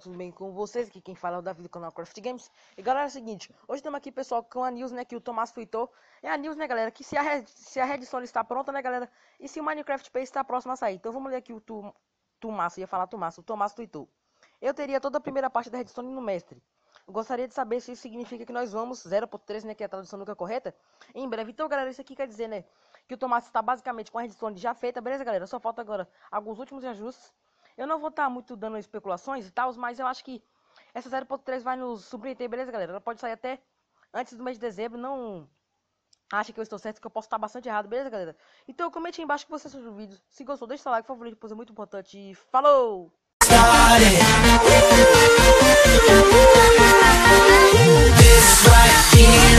tudo bem com vocês? Aqui quem fala é o Davi do canal Craft Games. E galera, é o seguinte, hoje estamos aqui, pessoal, com a news, né, que o Tomás tweetou. É a news, né, galera, que se a Redstone está pronta, né, galera, e se o Minecraft Space está próximo a sair. Então vamos ler aqui o o Tomás tweetou. Eu teria toda a primeira parte da Redstone no mestre. Eu gostaria de saber se isso significa que nós vamos 0.3, né, que é a tradução nunca correta, em breve. Então, galera, isso aqui quer dizer, né, que o Tomás está basicamente com a Redstone já feita, beleza, galera? Só falta agora alguns últimos ajustes. Eu não vou estar muito dando especulações e tal, mas eu acho que essa 0.3 vai nos surpreender, beleza, galera? Ela pode sair até antes do mês de dezembro, não acha que eu estou certo, que eu posso estar bastante errado, beleza, galera? Então comente aí embaixo que você assistiu o vídeo. Se gostou, deixa seu like, favorito, pois é muito importante. E falou! This right here